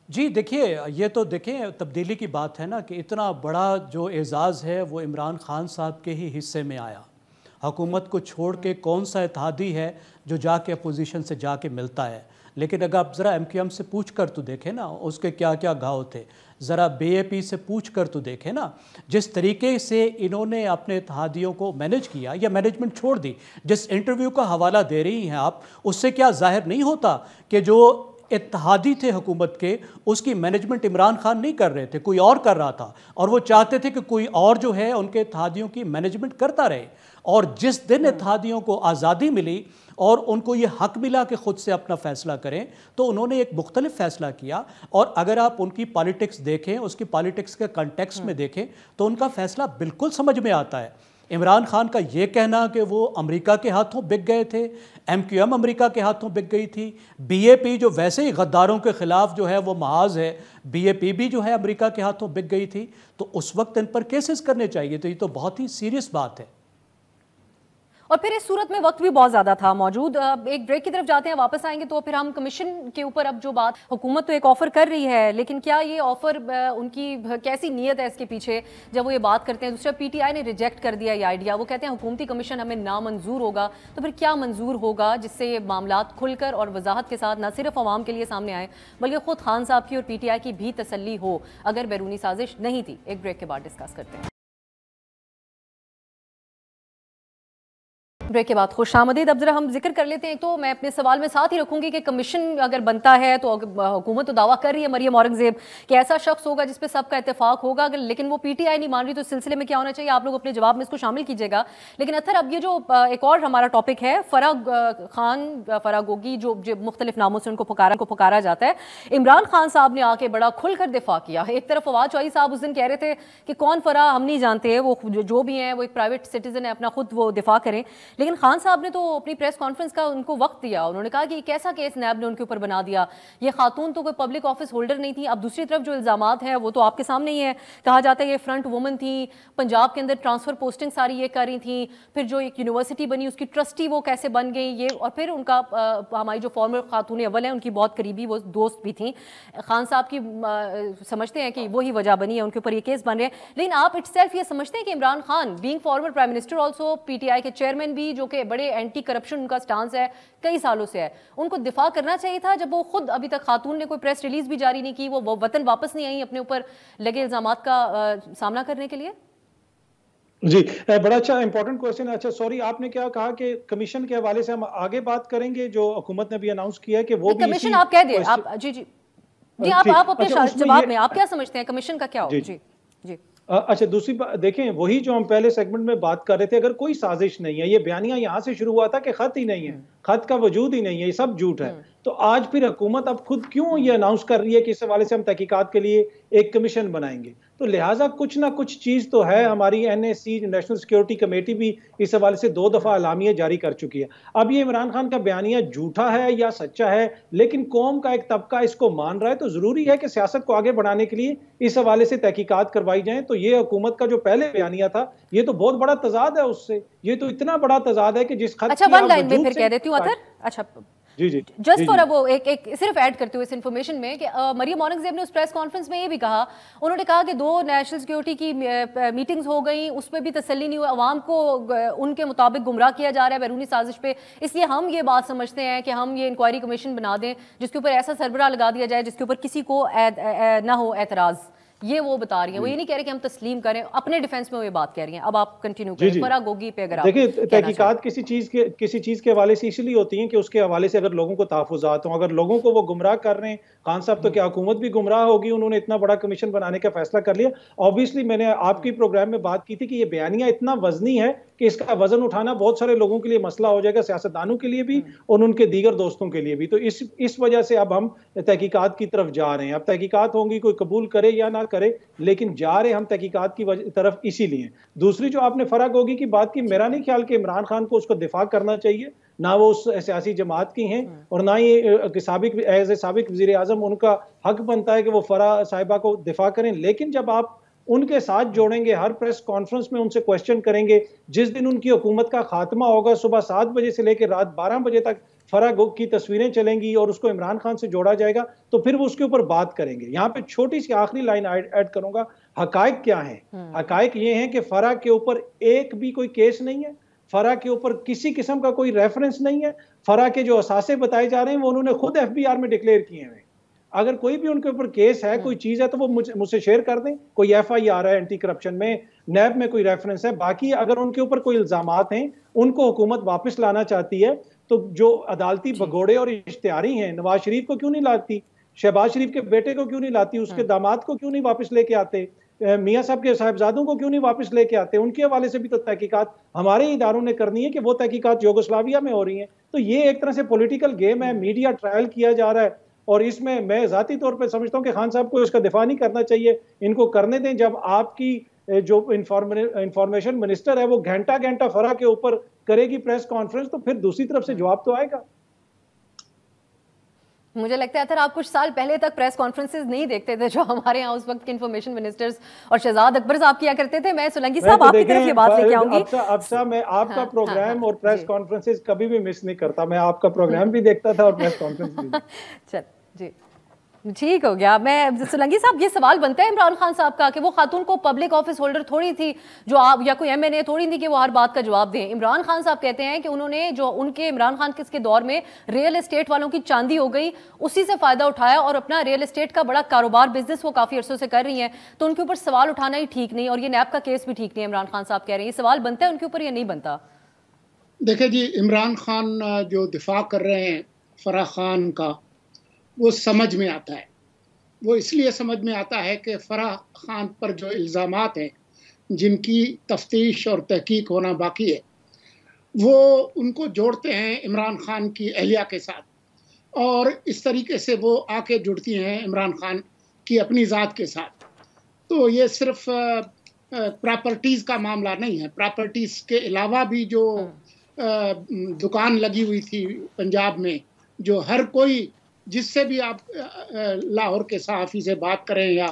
जी देखिए, ये तो देखें तब्दीली की बात है ना कि इतना बड़ा जो एजाज़ है वो इमरान खान साहब के ही हिस्से में आया। हुकूमत को छोड़ के कौन सा इत्तेहादी है जो जाके अपोजिशन से जाके मिलता है। लेकिन अगर आप ज़रा MQM से पूछ कर तो देखें ना उसके क्या क्या घाव थे, ज़रा BAP से पूछ कर तो देखें ना जिस तरीके से इन्होंने अपने इत्तेहादियों को मैनेज किया या मैनेजमेंट छोड़ दी। जिस इंटरव्यू का हवाला दे रही हैं आप, उससे क्या ज़ाहिर नहीं होता कि जो इत्तेहादी थे हुकूमत के उसकी मैनेजमेंट इमरान खान नहीं कर रहे थे, कोई और कर रहा था, और वो चाहते थे कि कोई और जो है उनके इत्तेहादियों की मैनेजमेंट करता रहे। और जिस दिन इत्तेहादियों को आज़ादी मिली और उनको ये हक मिला कि ख़ुद से अपना फ़ैसला करें तो उन्होंने एक मुख्तलिफ फ़ैसला किया। और अगर आप उनकी पॉलिटिक्स देखें, उसकी पॉलिटिक्स के कंटेक्स्ट में देखें तो उनका फ़ैसला बिल्कुल समझ में आता है। इमरान खान का ये कहना कि वो अमेरिका के हाथों बिक गए थे, MQM अमेरिका के हाथों बिक गई थी, BAP जो वैसे ही गद्दारों के ख़िलाफ़ जो है वो महाज है, BAP भी जो है अमेरिका के हाथों बिक गई थी, तो उस वक्त इन पर केसेस करने चाहिए। तो ये तो बहुत ही सीरियस बात है। और फिर इस सूरत में वक्त भी बहुत ज़्यादा था मौजूद। एक ब्रेक की तरफ जाते हैं, वापस आएंगे तो फिर हम कमीशन के ऊपर अब जो बात, हुकूमत तो एक ऑफ़र कर रही है लेकिन क्या ये ऑफ़र उनकी कैसी नीयत है इसके पीछे जब वो ये बात करते हैं। दूसरा PTI ने रिजेक्ट कर दिया ये आइडिया, वो कहते हैं हुकूमती कमीशन हमें नामंजूर होगा। तो फिर क्या मंजूर होगा जिससे ये मामला खुलकर और वजाहत के साथ न सिर्फ आवाम के लिए सामने आए बल्कि ख़ुद खान साहब की और PTI की भी तसल्ली हो अगर बैरूनी साजिश नहीं थी। एक ब्रेक के बाद डिस्कस करते हैं। ब्रेक के बाद खुशामदीद। अब जरा हम जिक्र कर लेते हैं, तो मैं अपने सवाल में साथ ही रखूंगी कि कमीशन अगर बनता है तो हुकूमत तो दावा कर रही है मरियम औरंगजेब कि ऐसा शख्स होगा जिस पे सबका इत्तेफाक होगा, अगर लेकिन वो PTI नहीं मान रही तो इस सिलसिले में क्या होना चाहिए, आप लोग अपने जवाब में इसको शामिल कीजिएगा। लेकिन अथर अब ये जो एक और हमारा टॉपिक है, फराह गोगी जो मुख्तलिफ नामों से उनको पुकारा जाता है, इमरान खान साहब ने आके बड़ा खुलकर दिफा किया। एक तरफ फवाद चौधरी साहब उस दिन कह रहे थे कि कौन फराह हम नहीं जानते, वो जो भी हैं वो एक प्राइवेट सिटीजन है, अपना खुद वो दिफा करें। लेकिन खान साहब ने तो अपनी प्रेस कॉन्फ्रेंस का उनको वक्त दिया, उन्होंने कहा कि कैसा केस नैब ने उनके ऊपर बना दिया, ये खातून तो कोई पब्लिक ऑफिस होल्डर नहीं थी। अब दूसरी तरफ जो इल्जामात हैं वो तो आपके सामने ही है, कहा जाता है ये फ्रंट वुमन थी, पंजाब के अंदर ट्रांसफर पोस्टिंग सारी ये कर रही थी, फिर जो एक यूनिवर्सिटी बनी उसकी ट्रस्टी वो कैसे बन गई ये, और फिर उनका हमारी जो फॉर्मर खातून अव्वल है उनकी बहुत करीबी वो दोस्त भी थी खान साहब की, समझते हैं कि वही वजह बनी है उनके ऊपर ये केस बन रहे हैं। लेकिन आप इटसेल्फ ये समझते हैं कि Imran Khan being former prime minister also PTI के चेयरमैन भी, जो कि बड़े एंटी करप्शन उनका स्टांस है कई सालों से है, उनको दिफा करना चाहिए था जब वो खुद अभी तक खातून ने कोई प्रेस रिलीज भी जारी नहीं की, वो वतन वापस नहीं आई अपने ऊपर लगे इल्जामात का सामना करने के लिए। जी, बड़ा अच्छा इंपॉर्टेंट क्वेश्चन है। अच्छा सॉरी, आपने क्या कहा कि कमीशन के हवाले से हम आगे बात करेंगे, जो हुकूमत ने भी अनाउंस किया है कि वो कमीशन आप कह दें, आप जी जी जी आप अपने जवाब में आप क्या समझते हैं कमीशन का क्या हो। जी जी अच्छा, दूसरी बात देखें, वही जो हम पहले सेगमेंट में बात कर रहे थे, अगर कोई साजिश नहीं है, ये बयानिया यहाँ से शुरू हुआ था कि खत ही नहीं है, खत का वजूद ही नहीं है, ये सब झूठ है, तो आज फिर हुकूमत अब खुद क्यों ये अनाउंस कर रही है कि इस हवाले से हम तहकीकात के लिए एक कमीशन बनाएंगे। तो लिहाजा कुछ ना कुछ चीज तो है। हमारी NSC नेशनल सिक्योरिटी कमेटी भी इस हवाले से 2 दफा अलामिया जारी कर चुकी है। अब ये इमरान खान का बयानिया झूठा है या सच्चा है, लेकिन कौम का एक तबका इसको मान रहा है, तो जरूरी है कि सियासत को आगे बढ़ाने के लिए इस हवाले से तहकीकात करवाई जाए। तो ये हुकूमत का जो पहले बयानिया था ये तो बहुत बड़ा तजाद है उससे, ये तो इतना बड़ा तजाद है कि जिस खत अच्छा वन लाइन में फिर कह देती हूँ अतर, अच्छा जी जी जस्ट फॉर वो एक सिर्फ ऐड करते हुए इस इन्फॉर्मेशन में कि मरियम औरंगजेब ने उस प्रेस कॉन्फ्रेंस में ये भी कहा, उन्होंने कहा कि 2 नेशनल सिक्योरिटी की मीटिंग्स हो गई, उसमें भी तसल्ली नहीं हुई, अवाम को उनके मुताबिक गुमराह किया जा रहा है बैरूनी साजिश पे, इसलिए हम ये बात समझते हैं कि हम ये इंक्वायरी कमीशन बना दें जिसके ऊपर ऐसा सरबराह लगा दिया जाए जिसके ऊपर किसी को ना हो एतराज़। ये वो बता रही हैं, वो ये नहीं कह रहे कि हम तस्लीम करें, अपने डिफेंस में वो ये बात कह रही हैं। अब आप कंटिन्यू करें फराह गोगी पे। अगर देखिए, तहकीकात किसी चीज के हवाले से इसलिए होती हैं कि उसके हवाले से अगर लोगों को तहफ़्फ़ुज़ात हों, अगर लोगों को वो गुमराह कर रहे हैं, खान साहब तो क्या हुकूमत भी गुमराह होगी, उन्होंने इतना बड़ा कमीशन बनाने का फैसला कर लिया। ऑब्वियसली मैंने आपकी प्रोग्राम में बात की थी कि ये बयानिया इतना वजनी है कि इसका वजन उठाना बहुत सारे लोगों के लिए मसला हो जाएगा, सियासतदानों के लिए भी और उनके दीगर दोस्तों के लिए भी। तो इस वजह से अब हम तहकीकात की तरफ जा रहे हैं। अब तहकीकात होंगी, कोई कबूल करे या ना करे, लेकिन जा रहे हम तहकीकात की तरफ इसीलिए। दूसरी जो आपने फराह गोगी की बात की, मेरा नहीं ख्याल कि इमरान खान को उसको दिफा करना चाहिए, ना वो उस सियासी जमात की हैं और ना ही साबिक वज़ीर आज़म उनका हक बनता है कि वो फराह साहिबा को दिफा करें। लेकिन जब आप उनके साथ जोड़ेंगे, हर प्रेस कॉन्फ्रेंस में उनसे क्वेश्चन करेंगे, जिस दिन उनकी हुकूमत का खात्मा होगा सुबह 7 बजे से लेकर रात 12 बजे तक फराह की तस्वीरें चलेंगी और उसको इमरान खान से जोड़ा जाएगा, तो फिर वो उसके ऊपर बात करेंगे। यहाँ पे छोटी सी आखिरी लाइन ऐड करूंगा, हकायक क्या है? हकायक ये हैं कि फराह के ऊपर एक भी कोई केस नहीं है, फराह के ऊपर किसी किस्म का कोई रेफरेंस नहीं है। फराह के जो असासे बताए जा रहे हैं वो उन्होंने खुद FBI में डिक्लेयर किए हैं। अगर कोई भी उनके ऊपर केस है, कोई चीज है, तो वो मुझसे शेयर कर दें। कोई FIR है एंटी करप्शन में, नैब में कोई रेफरेंस है। बाकी अगर उनके ऊपर कोई इल्जामात हैं, उनको हुकूमत वापस लाना चाहती है, तो जो अदालती भगोड़े और इश्तिहारी हैं, नवाज शरीफ को क्यों नहीं लाती, शहबाज शरीफ के बेटे को क्यों नहीं लाती, उसके दामाद को क्यों नहीं वापस लेके आते, मियाँ साहब के साहिबजादों को क्यों नहीं वापस लेके आते? उनके हवाले से भी तो तहकीकात हमारे इदारों ने करनी है कि वो तहकीकात यूगोस्लाविया में हो रही हैं। तो ये एक तरह से पॉलिटिकल गेम है, मीडिया ट्रायल किया जा रहा है और इसमें मैं ज़ाती तौर पे समझता हूँ कि खान साहब को इसका दिफा नहीं करना चाहिए, इनको करने दें। जब आपकी जो इंफॉर्मेशन मिनिस्टर है वो घंटा घंटा फराह के ऊपर करेगी प्रेस कॉन्फ्रेंस, तो फिर दूसरी तरफ से जवाब तो आएगा। मुझे लगता है सर आप कुछ साल पहले तक प्रेस कॉन्फ्रेंसेस नहीं देखते थे जो हमारे यहाँ उस वक्त के इंफॉर्मेशन मिनिस्टर्स और शहजाद अकबर साहब किया करते थे। मैं सोलंकी साहब आपकी तरफ ये बात लेके आऊंगी। अब मैं आपका प्रोग्राम और प्रेस कॉन्फ्रेंसेस कभी भी मिस नहीं करता, मैं आपका प्रोग्राम भी देखता था और प्रेस कॉन्फ्रेंस भी। चल जी, ठीक हो गया। मैं सोलंकी साहब, ये सवाल बनता है इमरान खान साहब का कि वो खातून को पब्लिक ऑफिस होल्डर थोड़ी थी जो आप, या कोई MNA थोड़ी थी कि वो हर बात का जवाब दें। इमरान खान साहब कहते हैं कि उन्होंने जो उनके इमरान खान के दौर में रियल एस्टेट वालों की चांदी हो गई, उसी से फायदा उठाया और अपना रियल एस्टेट का बड़ा कारोबार बिजनेस वो काफी अरसों से कर रही हैं, तो उनके ऊपर सवाल उठाना ही ठीक नहीं और ये नैब का केस भी ठीक नहीं है। इमरान खान साहब कह रहे हैं, ये सवाल बनता है उनके ऊपर या नहीं बनता? देखिए जी, इमरान खान जो दिफा कर रहे हैं फराह खान का, वो समझ में आता है। वो इसलिए समझ में आता है कि फराह खान पर जो इल्ज़ामात हैं, जिनकी तफ्तीश और तहकीक होना बाकी है, वो उनको जोड़ते हैं इमरान खान की अहलिया के साथ और इस तरीके से वो आके जुड़ती हैं इमरान खान की अपनी ज़ात के साथ। तो ये सिर्फ प्रॉपर्टीज़ का मामला नहीं है। प्रॉपर्टीज़ के अलावा भी जो दुकान लगी हुई थी पंजाब में, जो हर कोई, जिससे भी आप लाहौर के सहाफ़ी से बात करें या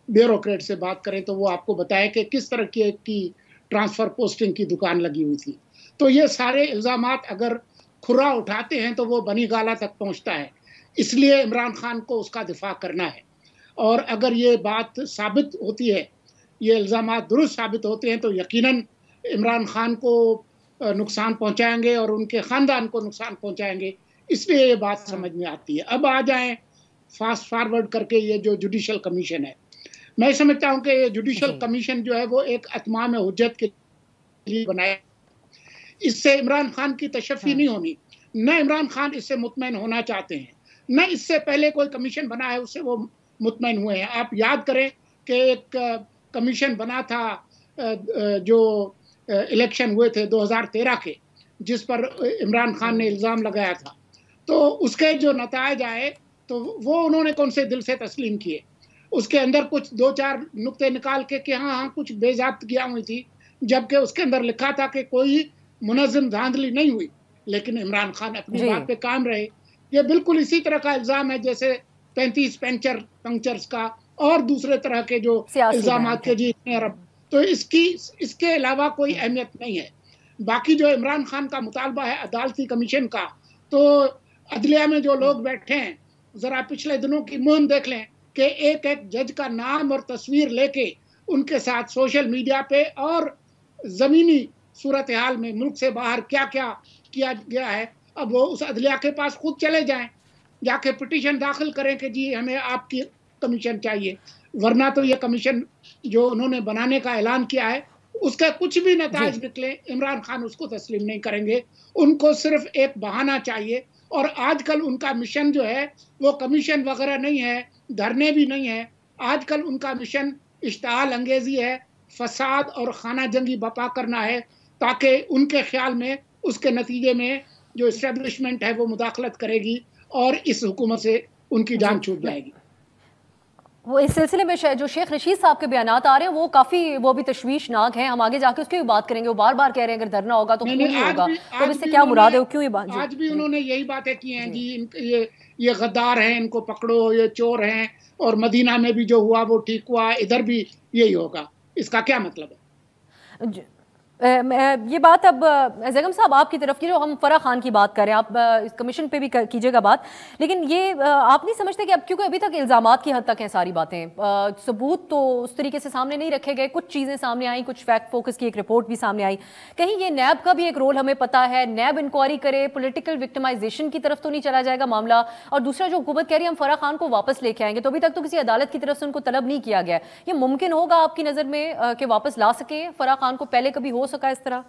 ब्यूरोक्रेट से बात करें, तो वो आपको बताए कि किस तरह की ट्रांसफ़र पोस्टिंग की दुकान लगी हुई थी। तो ये सारे इल्ज़ामात अगर खुरा उठाते हैं तो वो बनी गाला तक पहुंचता है। इसलिए इमरान खान को उसका दिफा करना है और अगर ये बात साबित होती है, ये इल्ज़ामात दुरुस्त साबित होते हैं, तो यकीनन इमरान खान को नुकसान पहुँचाएँगे और उनके ख़ानदान को नुकसान पहुँचाएँगे। इसलिए ये बात समझ में आती है। अब आ जाएं फास्ट फॉरवर्ड करके ये जो जुडिशल कमीशन है, मैं समझता हूँ कि ये जुडिशल कमीशन जो है वो एक अतमाम हुज्जत के लिए बनाया। इससे इमरान खान की तशफ़ी नहीं होनी, न इमरान खान इससे मुतमईन होना चाहते हैं, न इससे पहले कोई कमीशन बना है उससे वो मुतमईन हुए हैं। आप याद करें कि एक कमीशन बना था जो इलेक्शन हुए थे 2013 के, जिस पर इमरान खान ने इल्ज़ाम लगाया था, तो उसके जो नतायज आए तो वो उन्होंने कौन से दिल से तस्लीम किए। उसके अंदर कुछ 2-4 नुक्ते निकाल के कि हाँ कुछ बेज़ाब्तगियाँ हुई थी, जबकि उसके अंदर लिखा था कि कोई मुनज़्ज़म धांधली नहीं हुई, लेकिन इमरान खान अपनी बात पे कायम रहे। ये बिल्कुल इसी तरह का इल्ज़ाम है जैसे 35 पंक्चर्स का और दूसरे तरह के जो इल्ज़ाम के जी इतने अरब, तो इसके अलावा कोई अहमियत नहीं है। बाकी जो इमरान खान का मुतालबा है अदालती कमीशन का, तो अदलिया में जो लोग बैठे हैं, ज़रा पिछले दिनों की मुहिम देख लें कि एक एक जज का नाम और तस्वीर लेके उनके साथ सोशल मीडिया पे और ज़मीनी सूरत हाल में मुल्क से बाहर क्या क्या किया गया है, अब वो उस अदलिया के पास खुद चले जाएं, जाके पिटीशन दाखिल करें कि जी हमें आपकी कमीशन चाहिए। वरना तो ये कमीशन जो उन्होंने बनाने का ऐलान किया है उसका कुछ भी नतीजा निकले, इमरान खान उसको तस्लीम नहीं करेंगे। उनको सिर्फ एक बहाना चाहिए। और आजकल उनका मिशन जो है वो कमीशन वगैरह नहीं है, धरने भी नहीं है। आजकल उनका मिशन इश्तिहाल अंगेजी है, फसाद और खाना जंगी बपा करना है, ताकि उनके ख्याल में उसके नतीजे में जो इस्टेब्लिशमेंट है वो मुदाखलत करेगी और इस हुकूमत से उनकी जान छूट जाएगी। वो इस सिलसिले में जो शेख रशीद साहब के बयानात आ रहे हैं वो भी तशवीशनाक हैं। हम आगे जाके उसकी भी बात करेंगे। वो बार बार कह रहे हैं अगर धरना होगा तो खून ही होगा, तो इससे क्या मुराद है, क्यों ये बात? आज भी उन्होंने यही बातें की हैं जी, ये गद्दार हैं, इनको पकड़ो, ये चोर हैं। और मदीना में भी जो हुआ वो ठीक हुआ, इधर भी यही होगा। इसका क्या मतलब है? ये बात अब ज़ैगम साहब आपकी तरफ की, जो हम फराह खान की बात करें, आप इस कमीशन पे भी कीजिएगा बात, लेकिन ये आप नहीं समझते कि अब क्योंकि अभी तक इल्ज़ामात की हद तक हैं सारी बातें, सबूत तो उस तरीके से सामने नहीं रखे गए, कुछ चीज़ें सामने आई, कुछ फैक्ट फोकस की एक रिपोर्ट भी सामने आई, कहीं ये नैब का भी एक रोल हमें पता है, नैब इंक्वायरी करे, पॉलिटिकल विक्टिमाइजेशन की तरफ तो नहीं चला जाएगा मामला? और दूसरा जो हुकूमत कह रही है हम फराह खान को वापस लेके आएंगे, तो अभी तक तो किसी अदालत की तरफ से उनको तलब नहीं किया गया। ये मुमकिन होगा आपकी नज़र में कि वापस ला सके फराह खान को? पहले कभी हो सका इस तरह?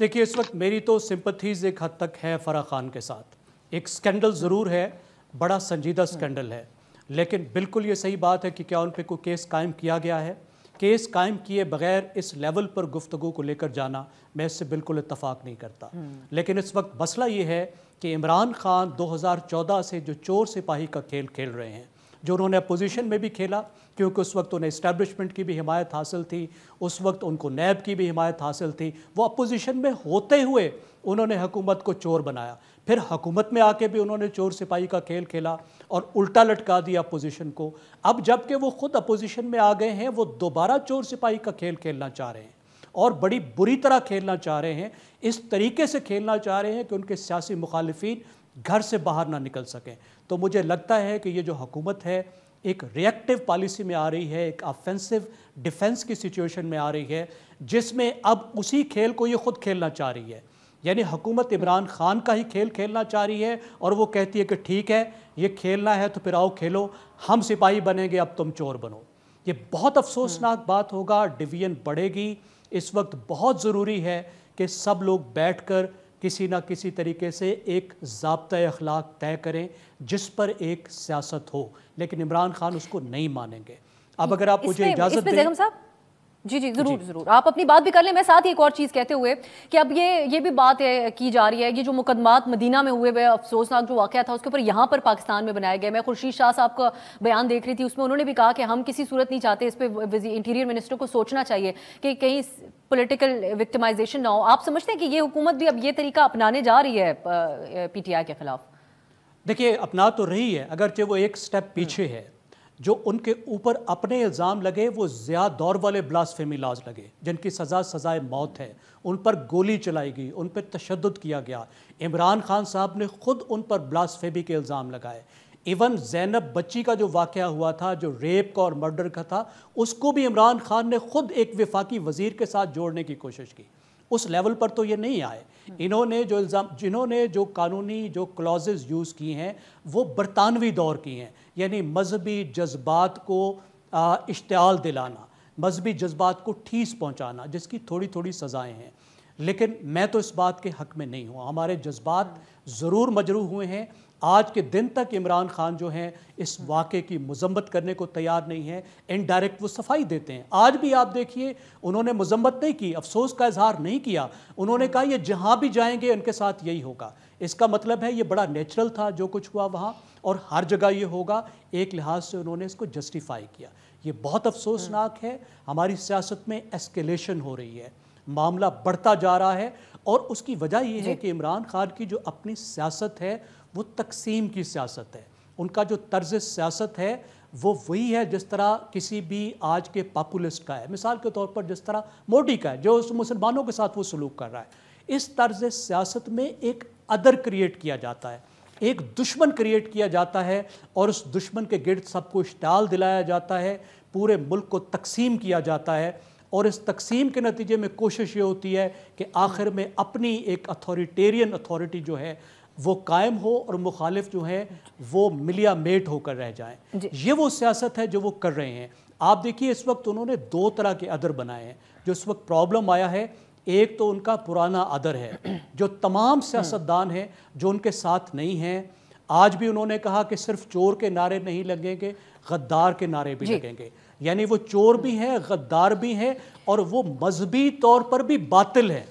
देखिए, इस वक्त मेरी तो सिंपथीज एक हद तक है फराह खान के साथ। एक स्कैंडल ज़रूर है, बड़ा संजीदा स्कैंडल है, लेकिन बिल्कुल ये सही बात है कि क्या उन पर कोई केस कायम किया गया है? केस कायम किए बगैर इस लेवल पर गुफ्तगू को लेकर जाना, मैं इससे बिल्कुल इत्तफाक नहीं करता। लेकिन इस वक्त मसला ये है कि इमरान खान 2014 से जो चोर सिपाही का खेल खेल रहे हैं, जो उन्होंने अपोजिशन में भी खेला, क्योंकि उस वक्त उन्हें इस्टेब्लिशमेंट की भी हिमायत हासिल थी, उस वक्त उनको नैब की भी हिमायत हासिल थी, वो अपोजिशन में होते हुए उन्होंने हुकूमत को चोर बनाया। फिर हुकूमत में आके भी उन्होंने चोर सिपाही का खेल खेला और उल्टा लटका दिया अपोजिशन को। अब जबकि वो खुद अपोजिशन में आ गए हैं, वो दोबारा चोर सिपाही का खेल खेलना चाह रहे हैं और बड़ी बुरी तरह खेलना चाह रहे हैं। इस तरीके से खेलना चाह रहे हैं कि उनके सियासी मुखालिफिन घर से बाहर ना निकल सकें। तो मुझे लगता है कि ये जो हुकूमत है एक रिएक्टिव पॉलिसी में आ रही है, एक ऑफेंसिव डिफेंस की सिचुएशन में आ रही है, जिसमें अब उसी खेल को ये खुद खेलना चाह रही है। यानी हुकूमत इमरान खान का ही खेल खेलना चाह रही है और वो कहती है कि ठीक है, ये खेलना है तो फिर आओ खेलो, हम सिपाही बनेंगे, अब तुम चोर बनो। ये बहुत अफसोसनाक बात होगा, डिवीजन बढ़ेगी। इस वक्त बहुत ज़रूरी है कि सब लोग बैठकर किसी ना किसी तरीके से एक ज़ाब्ता अखलाक तय करें जिस पर एक सियासत हो, लेकिन इमरान खान उसको नहीं मानेंगे। अब अगर आप मुझे इजाज़त दें साहब। जी जरूर जरूर, आप अपनी बात भी कर लें। मैं साथ ही एक और चीज़ कहते हुए कि अब ये भी बात की जा रही है, ये जो मुकदमात मदीना में हुए, अफसोसनाक जो वाक़या था उसके ऊपर यहाँ पर पाकिस्तान में बनाया गया। मैं खुर्शीद शाह साहब का बयान देख रही थी, उसमें उन्होंने भी कहा कि हम किसी सूरत नहीं चाहते, इस पर इंटीरियर मिनिस्टर को सोचना चाहिए कि कहीं पॉलिटिकल विक्टिमाइजेशन ना हो। आप समझते हैं कि ये हुकूमत भी अब ये तरीका अपनाने जा रही है PTI के खिलाफ? देखिए, अपना तो रही है, अगरचे वो एक स्टेप पीछे है। जो उनके ऊपर अपने इल्ज़ाम लगे वो ज़िया दौर वाले ब्लास्फेमी लॉज लगे, जिनकी सज़ाए मौत है, उन पर गोली चलाई गई, उन पर तशद्दुद किया गया। इमरान खान साहब ने ख़ुद उन पर ब्लास्फेमी के इल्ज़ाम लगाए। इवन ज़ैनब बच्ची का जो वाक़या हुआ था, जो रेप का और मर्डर का था, उसको भी इमरान खान ने ख़ुद एक वफाकी वज़ीर के साथ जोड़ने की कोशिश की। उस लेवल पर तो ये नहीं आए। जिन्होंने जो कानूनी जो क्लॉजेज यूज़ की हैं वो बरतानवी दौर की हैं, यानी मजहबी जज्बात को इश्तियाल दिलाना, मजहबी जज्बात को ठेस पहुंचाना, जिसकी थोड़ी थोड़ी सज़ाएं हैं। लेकिन मैं तो इस बात के हक़ में नहीं हूँ। हमारे जज्बात ज़रूर मजरूह हुए हैं। आज के दिन तक इमरान खान जो हैं इस वाक़े की मज़म्मत करने को तैयार नहीं है, इनडायरेक्ट वो सफाई देते हैं। आज भी आप देखिए, उन्होंने मज़म्मत नहीं की, अफसोस का इजहार नहीं किया। उन्होंने कहा ये जहाँ भी जाएंगे उनके साथ यही होगा। इसका मतलब है ये बड़ा नेचुरल था जो कुछ हुआ वहाँ, और हर जगह ये होगा। एक लिहाज से उन्होंने इसको जस्टिफाई किया। ये बहुत अफसोसनाक है। हमारी सियासत में एस्केलेशन हो रही है, मामला बढ़ता जा रहा है, और उसकी वजह यह है कि इमरान खान की जो अपनी सियासत है वो तकसीम की सियासत है। उनका जो तर्ज सियासत है वो वही है जिस तरह किसी भी आज के पॉपुलिस्ट का है। मिसाल के तौर पर जिस तरह मोदी का है, जो मुसलमानों के साथ वो सलूक कर रहा है। इस तर्ज सियासत में एक अदर क्रिएट किया जाता है, एक दुश्मन क्रिएट किया जाता है, और उस दुश्मन के गिर्द सबको इश्ताल दिलाया जाता है, पूरे मुल्क को तकसीम किया जाता है। और इस तकसीम के नतीजे में कोशिश ये होती है कि आखिर में अपनी एक अथॉरिटेरियन अथॉरिटी जो है वो कायम हो और मुखालिफ जो हैं वो मिलिया मेट होकर रह जाएं। ये वो सियासत है जो वो कर रहे हैं। आप देखिए इस वक्त उन्होंने दो तरह के अदर बनाए हैं। जो इस वक्त प्रॉब्लम आया है, एक तो उनका पुराना अदर है जो तमाम सियासतदान हैं जो उनके साथ नहीं हैं। आज भी उन्होंने कहा कि सिर्फ चोर के नारे नहीं लगेंगे, गद्दार के नारे भी लगेंगे। यानी वो चोर भी हैं, गद्दार भी हैं और वो मजहबी तौर पर भी बातिल है।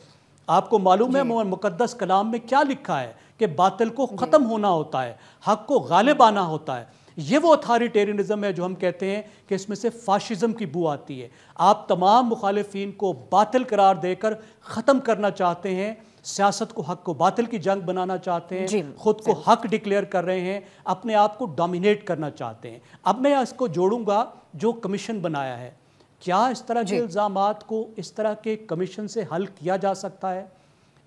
आपको मालूम है मुकद्दस कलाम में क्या लिखा है कि बातिल को ख़त्म होना होता है, हक को गालिब आना होता है। ये वो अथॉरिटेरियनिज्म है जो हम कहते हैं कि इसमें से फाशिज्म की बू आती है। आप तमाम मुखालिफिन को बातिल करार देकर ख़त्म करना चाहते हैं, सियासत को हक को बातिल की जंग बनाना चाहते हैं, खुद को हक डिक्लेयर कर रहे हैं, अपने आप को डोमिनेट करना चाहते हैं। अब मैं इसको जोड़ूंगा जो कमीशन बनाया है, क्या इस तरह के इल्ज़ामात को इस तरह के कमीशन से हल किया जा सकता है?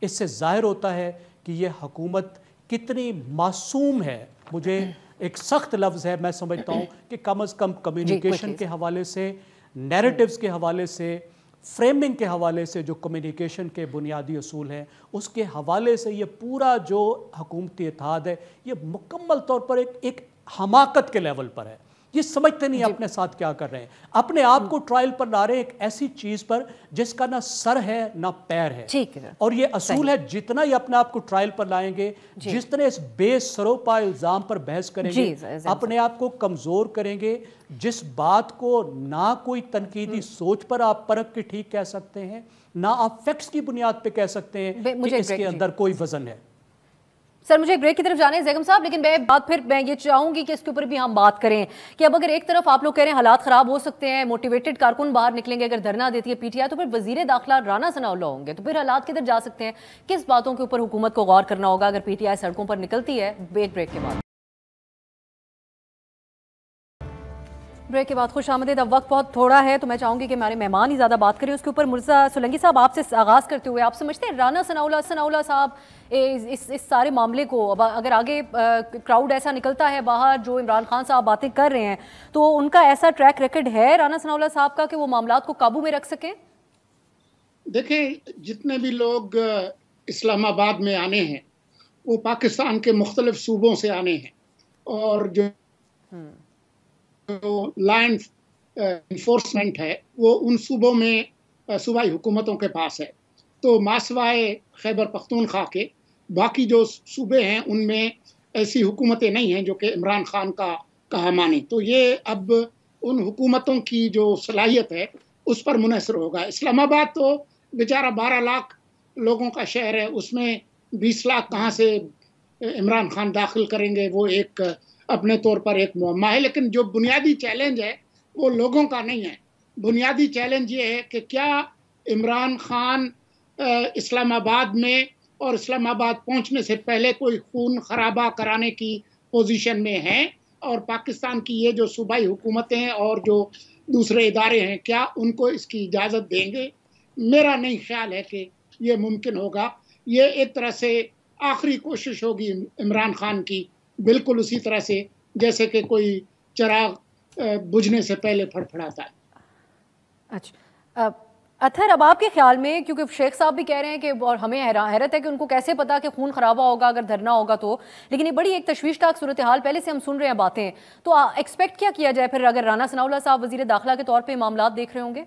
इससे ज़ाहिर होता है कि ये हुकूमत कितनी मासूम है। मुझे एक सख्त लफ्ज़ है, मैं समझता हूँ कि कम अज़ कम कम्युनिकेशन के हवाले से, नैरेटिव्स के हवाले से, फ्रेमिंग के हवाले से जो कम्युनिकेशन के बुनियादी असूल हैं उसके हवाले से ये पूरा जो हुकूमती इत्तेहाद है ये मुकम्मल तौर पर एक हमाकत के लेवल पर है। ये समझते नहीं अपने साथ क्या कर रहे हैं, अपने आप को ट्रायल पर ला रहे हैं एक ऐसी चीज पर जिसका ना सर है ना पैर है। ठीक है। और ये असूल है, जितना ही अपने आप को ट्रायल पर लाएंगे, जितने इस बेसरोपा इल्जाम पर बहस करेंगे, अपने आप को कमजोर करेंगे। जिस बात को ना कोई तनकीदी सोच पर आप परख के ठीक कह सकते हैं, ना आप फैक्ट्स की बुनियाद पे कह सकते हैं कि इसके अंदर कोई वजन है। सर मुझे एक ब्रेक की तरफ जाना है जैगम साहब, लेकिन मैं ये चाहूंगी कि इसके ऊपर भी हम बात करें कि अब अगर एक तरफ आप लोग कह रहे हैं हालात खराब हो सकते हैं, मोटिवेटेड कारकुन बाहर निकलेंगे, अगर धरना देती है पीटीआई, तो फिर वजीर दाखिला राना सनाउल्लाह होंगे, तो फिर हालात किधर जा सकते हैं? किस बातों के ऊपर हुकूमत को गौर करना होगा अगर पीटीआई सड़कों पर निकलती है? ब्रेक के बाद खुश आमदीद। अब वक्त बहुत थोड़ा है तो मैं चाहूंगी कि हमारे मेहमान ही ज़्यादा बात करें उसके ऊपर। मुर्जा सोलंकी साहब, आपसे आगाज़ करते हुए, आप समझते हैं राना सनाउल्लाह साहब इस सारे मामले को, अब अगर आगे क्राउड ऐसा निकलता है बाहर जो इमरान खान साहब बातें कर रहे हैं, तो उनका ऐसा ट्रैक रिकॉर्ड है राना सनाउल्लाह साहब का कि वो मामलात को काबू में रख सकें? देखें, जितने भी लोग इस्लामाबाद में आने हैं वो पाकिस्तान के मुख्तलिफ सूबों से आने हैं, और जो लैंड इन्फोर्समेंट है वो उन सूबों में सूबाई हुकूमतों के पास है। तो मासवाए खैबर पख्तूनख्वा के बाकी जो सूबे हैं उनमें ऐसी हुकूमतें नहीं हैं जो कि इमरान खान का कहा माने। तो ये अब उन हुकूमतों की जो सलाहियत है उस पर मुनहसर होगा। इस्लामाबाद तो बेचारा 12 लाख लोगों का शहर है, उसमें 20 लाख कहाँ से इमरान खान दाखिल करेंगे, वो एक अपने तौर पर एक मुअम्मा है। लेकिन जो बुनियादी चैलेंज है वो लोगों का नहीं है। बुनियादी चैलेंज ये है कि क्या इमरान खान इस्लामाबाद में और इस्लामाबाद पहुंचने से पहले कोई खून खराबा कराने की पोजीशन में है, और पाकिस्तान की ये जो सूबाई हुकूमतें हैं और जो दूसरे इदारे हैं क्या उनको इसकी इजाज़त देंगे? मेरा नहीं ख्याल है कि ये मुमकिन होगा। ये एक तरह से आखिरी कोशिश होगी इमरान खान की, बिल्कुल उसी तरह से जैसे कि कोई चिराग बुझने से पहले फड़फड़ाता है। अच्छा अथर, अब आपके ख्याल में, क्योंकि शेख साहब भी कह रहे हैं कि, और हमें हैरत है कि उनको कैसे पता कि खून खराबा होगा अगर धरना होगा तो, लेकिन ये बड़ी एक तशवीशनाक सूरत हाल पहले से हम सुन रहे हैं बातें, तो एक्सपेक्ट क्या किया जाए फिर अगर राना सनाउल्लाह साहब वजीर दाखिला के तौर पर मामला देख रहे होंगे?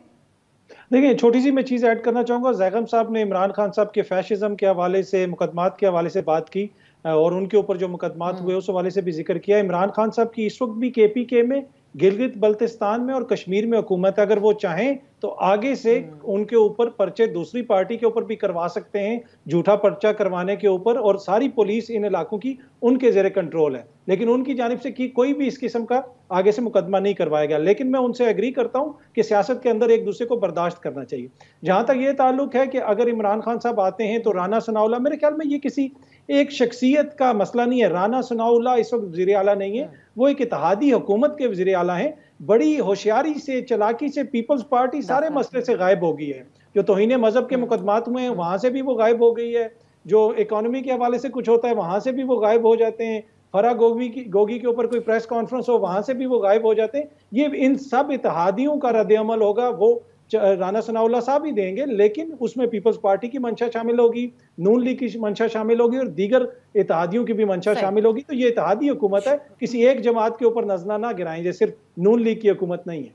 देखिए, छोटी सी मैं चीज़ ऐड करना चाहूँगा। जैगम साहब ने इमरान खान साहब के फैशिज्म के हवाले से, मुकदमात के हवाले से बात की और उनके ऊपर जो मुकदमात हुए उस हवाले से भी जिक्र किया। इमरान खान साहब की इस वक्त भी KPK में, गिलगित बल्तिस्तान में और कश्मीर में हुकूमत, अगर वो चाहें तो आगे से उनके ऊपर पर्चे दूसरी पार्टी के ऊपर भी करवा सकते हैं, झूठा पर्चा करवाने के ऊपर, और सारी पुलिस इन इलाकों की उनके ज़ेरे कंट्रोल है। लेकिन उनकी जानिब से कोई भी इस किस्म का आगे से मुकदमा नहीं करवाया गया। लेकिन मैं उनसे एग्री करता हूं कि सियासत के अंदर एक दूसरे को बर्दाश्त करना चाहिए। जहां तक ये ताल्लुक है कि अगर इमरान खान साहब आते हैं तो राना सनाउल्लाह, मेरे ख्याल में ये किसी एक शख्सियत का मसला नहीं है। राना सनाउल्लाह इस वक्त वज़ीर आला नहीं है, वो एक इत्तेहादी हुकूमत के वज़ीर आला हैं। बड़ी होशियारी से, चलाकी से पीपल्स पार्टी सारे मसले से गायब हो गई है। जो तौहीन मजहब के मुकदमात हुए हैं वहां से भी वो गायब हो गई है। जो इकोनॉमी के हवाले से कुछ होता है वहां से भी वो गायब हो जाते हैं। फराह गोगी के ऊपर कोई प्रेस कॉन्फ्रेंस हो वहां से भी वो गायब हो जाते हैं। ये इन सब इत्तेहादियों का रद्द अमल होगा। वो राना सनाउल्लाह साहब ही देंगे, लेकिन उसमें पीपल्स पार्टी की मंशा शामिल होगी, नून लीग की मंशा शामिल होगी और दीगर इत्तेहादियों की भी मंशा शामिल होगी। तो ये इत्तेहादी हुकूमत है, किसी एक जमात के ऊपर नजर ना गिराएं, जैसे सिर्फ नून लीग की हुकूमत नहीं है।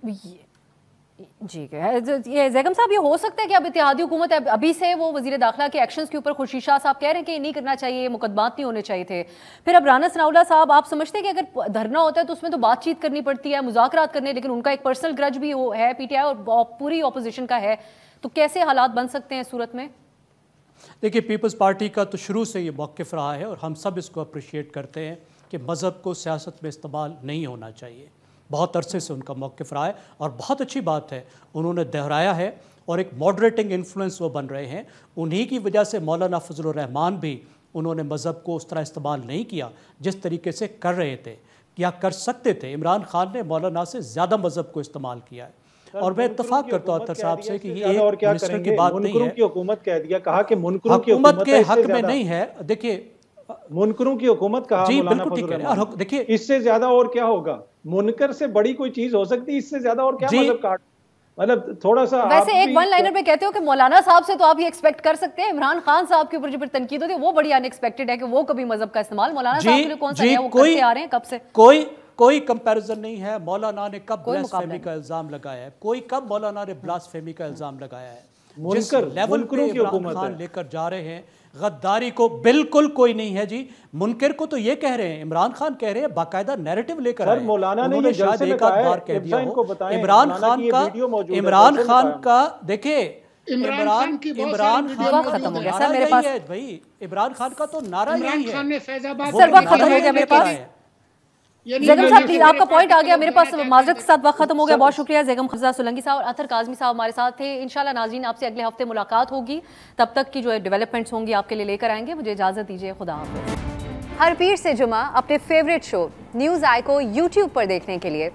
जी, ये ज़ैगम साहब, ये हो सकता है कि अब इत्तेहादी हुकूमत अभी से वो वज़ीर दाखिला के एक्शंस के ऊपर खुर्शीद शाह साहब कह रहे हैं कि ये नहीं करना चाहिए, मुकदमात नहीं होने चाहिए थे। फिर अब राना सनाउल्लाह साहब, आप समझते हैं कि अगर धरना होता है तो उसमें तो बातचीत करनी पड़ती है, मुज़ाकरात करने, लेकिन उनका एक पर्सनल ग्रज भी है पीटीआई और पूरी ऑपोजिशन का है, तो कैसे हालात बन सकते हैं सूरत में? देखिए, पीपल्स पार्टी का तो शुरू से ये मौक़िफ़ रहा है और हम सब इसको अप्रिशिएट करते हैं कि मज़हब को सियासत में इस्तेमाल नहीं होना चाहिए। बहुत अरसे से उनका मौक़िफ़ रहा है और बहुत अच्छी बात है, उन्होंने दोहराया है और एक मॉडरेटिंग इन्फ्लुएंस वो बन रहे हैं। उन्हीं की वजह से मौलाना फजलुर रहमान भी उन्होंने मज़हब को उस तरह इस्तेमाल नहीं किया जिस तरीके से कर रहे थे या कर सकते थे। इमरान खान ने मौलाना से ज़्यादा मज़हब को इस्तेमाल किया है और मैं इत्तफाक करता हूँ अतर साहब से कि ये एक मिनिस्टर की बात नहीं है। हुकूमत कह दिया, कहा कि हुकूमत के हक में नहीं है। देखिए, मुनकरों की हुकूमत कहा, जी बिल्कुल ठीक है। और देखिए, इससे ज्यादा और क्या होगा? मुनकर से बड़ी कोई चीज हो सकती है, इससे ज्यादा और क्या? मतलब थोड़ा सा वैसे एक वन लाइनर पे कहते हो कि मौलाना साहब से तो आप ये एक्सपेक्ट कर सकते हैं, इमरान खान साहब के ऊपर जो तनकीद होती है वो बड़ी अनएक्सपेक्टेड है कि वो कभी मजहब का इस्तेमाल मौलाना साहब के लिए कौन सा है, वो करते आ रहे हैं कब से। कोई कंपैरिजन नहीं है। मौलाना ने कब ब्लास्फेमी का इल्जाम लगाया है, कोई कब मौलाना ने ब्लास्फेमी का इल्जाम लगाया है। जिस लेवल पे इमरान खान लेकर जा रहे हैं गद्दारी को, बिल्कुल कोई नहीं है जी। मुनकर को तो ये कह रहे हैं, इमरान खान कह रहे हैं, बाकायदा नैरेटिव लेकर आए। मौलाना ने शायद एक आध बार कह दिया हो इमरान खान का देखिए, इमरान खान खत्म हो गया सर मेरे पास भाई, इमरान खान का तो नारा यही है। सर वक्त खत्म हो गया मेरे पास। ज़ैगम साहब प्लीज, आपका पॉइंट आ गया मेरे पास, माजरत के साथ वक्त खत्म हो गया। बहुत शुक्रिया ज़ैगम खफजा सोलंकी साहब और अतर काज़मी साहब हमारे साथ थे। इंशाल्लाह नाज़रीन आपसे अगले हफ्ते मुलाकात होगी, तब तक की जो डेवलपमेंट्स होंगी आपके लिए लेकर आएंगे। मुझे इजाज़त दीजिए, खुदा हाफ़िज़। हर पीर से जुमा अपने फेवरेट शो न्यूज़ आई को यूट्यूब पर देखने के लिए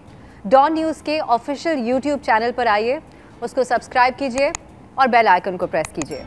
डॉन न्यूज़ के ऑफिशियल यूट्यूब चैनल पर आइए, उसको सब्सक्राइब कीजिए और बेल आइकन को प्रेस कीजिए।